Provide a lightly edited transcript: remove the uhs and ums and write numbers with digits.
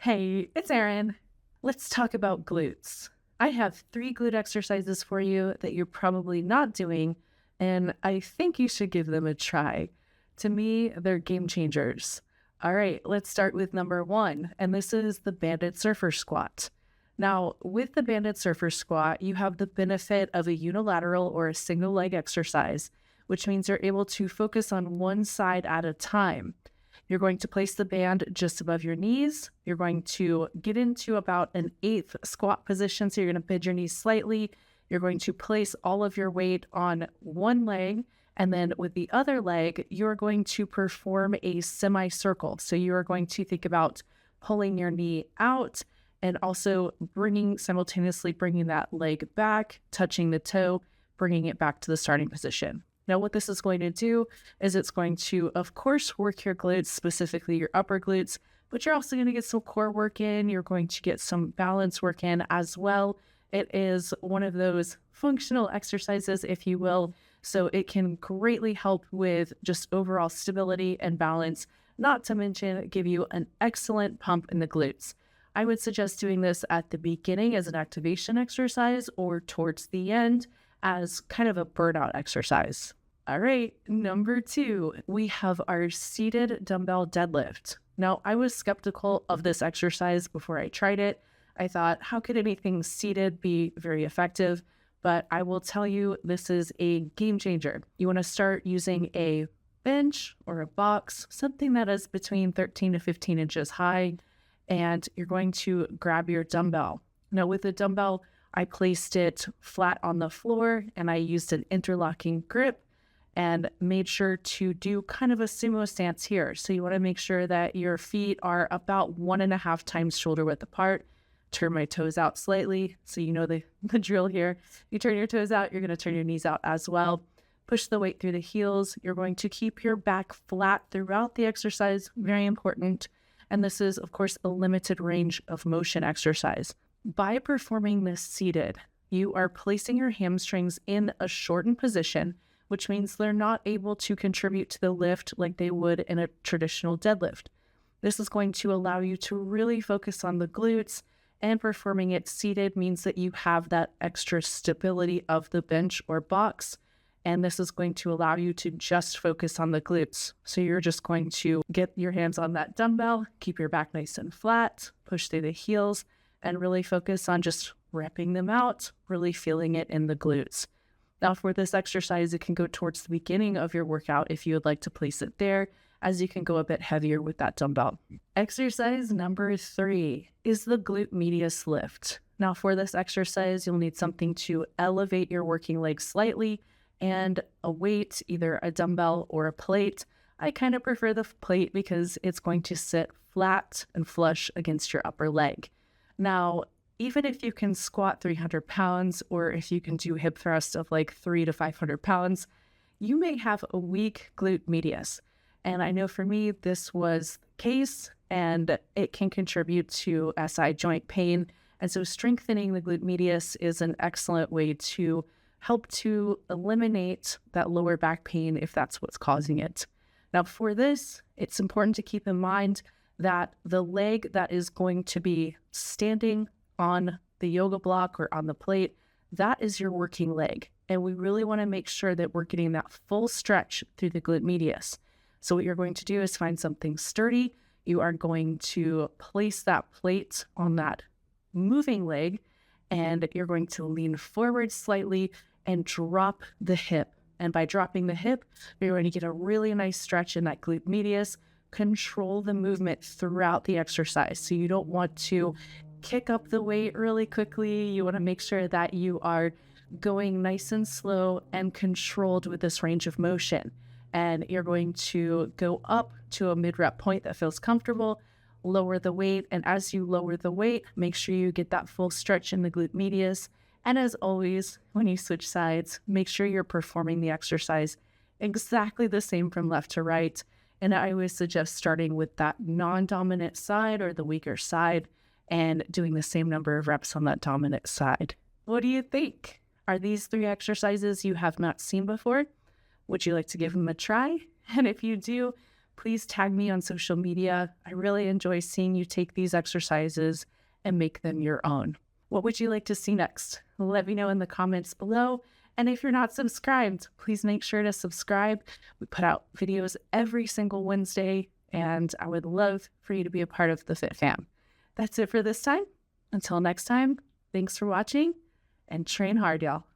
Hey, it's Erin. Let's talk about glutes. I have 3 glute exercises for you that you're probably not doing, and I think you should give them a try. To me, they're game changers. All right, let's start with number 1, and this is the banded surfer squat. Now, with the banded surfer squat, you have the benefit of a unilateral or a single leg exercise, which means you're able to focus on one side at a time. You're going to place the band just above your knees. You're going to get into about an 1/8 squat position. So you're going to bend your knees slightly. You're going to place all of your weight on one leg. And then with the other leg, you're going to perform a semicircle. So you are going to think about pulling your knee out and also simultaneously bringing that leg back, touching the toe, bringing it back to the starting position. Now, what this is going to do is it's going to, of course, work your glutes, specifically your upper glutes, but you're also going to get some core work in. You're going to get some balance work in as well. It is one of those functional exercises, if you will, so it can greatly help with just overall stability and balance, not to mention give you an excellent pump in the glutes. I would suggest doing this at the beginning as an activation exercise or towards the end as kind of a burnout exercise. All right, number 2, we have our seated dumbbell deadlift. Now, I was skeptical of this exercise before I tried it. I thought, how could anything seated be very effective? But I will tell you, this is a game changer. You want to start using a bench or a box, something that is between 13 to 15 inches high, and you're going to grab your dumbbell. Now, with the dumbbell, I placed it flat on the floor and I used an interlocking grip and made sure to do kind of a sumo stance here. So you want to make sure that your feet are about 1.5 times shoulder width apart. Turn my toes out slightly. So you know the drill here. You turn your toes out, you're going to turn your knees out as well. Push the weight through the heels. You're going to keep your back flat throughout the exercise. Very important. And this is, of course, a limited range of motion exercise. By performing this seated, you are placing your hamstrings in a shortened position, which means they're not able to contribute to the lift like they would in a traditional deadlift. This is going to allow you to really focus on the glutes, and performing it seated means that you have that extra stability of the bench or box, and this is going to allow you to just focus on the glutes. So you're just going to get your hands on that dumbbell, keep your back nice and flat, push through the heels, and really focus on just repping them out, really feeling it in the glutes. Now, for this exercise, it can go towards the beginning of your workout if you would like to place it there, as you can go a bit heavier with that dumbbell. Exercise number 3 is the glute medius lift. Now, for this exercise, you'll need something to elevate your working leg slightly and a weight, either a dumbbell or a plate. I kind of prefer the plate because it's going to sit flat and flush against your upper leg. Now, even if you can squat 300 pounds or if you can do hip thrust of like 300 to 500 pounds, you may have a weak glute medius. And I know for me, this was the case, and it can contribute to SI joint pain. And so strengthening the glute medius is an excellent way to help to eliminate that lower back pain if that's what's causing it. Now, for this, it's important to keep in mind that the leg that is going to be standing on the yoga block or on the plate, that is your working leg. And we really want to make sure that we're getting that full stretch through the glute medius. So what you're going to do is find something sturdy. You are going to place that plate on that moving leg, and you're going to lean forward slightly and drop the hip. And by dropping the hip, you're going to get a really nice stretch in that glute medius. Control the movement throughout the exercise. So you don't want to kick up the weight really quickly. You want to make sure that you are going nice and slow and controlled with this range of motion. And you're going to go up to a mid-rep point that feels comfortable, lower the weight, and as you lower the weight, make sure you get that full stretch in the glute medius. And as always, when you switch sides, make sure you're performing the exercise exactly the same from left to right. And I always suggest starting with that non-dominant side or the weaker side and doing the same number of reps on that dominant side. What do you think? Are these 3 exercises you have not seen before? Would you like to give them a try? And if you do, please tag me on social media. I really enjoy seeing you take these exercises and make them your own. What would you like to see next? Let me know in the comments below. And if you're not subscribed, please make sure to subscribe. We put out videos every single Wednesday, and I would love for you to be a part of the Fit Fam. That's it for this time. Until next time, thanks for watching and train hard, y'all.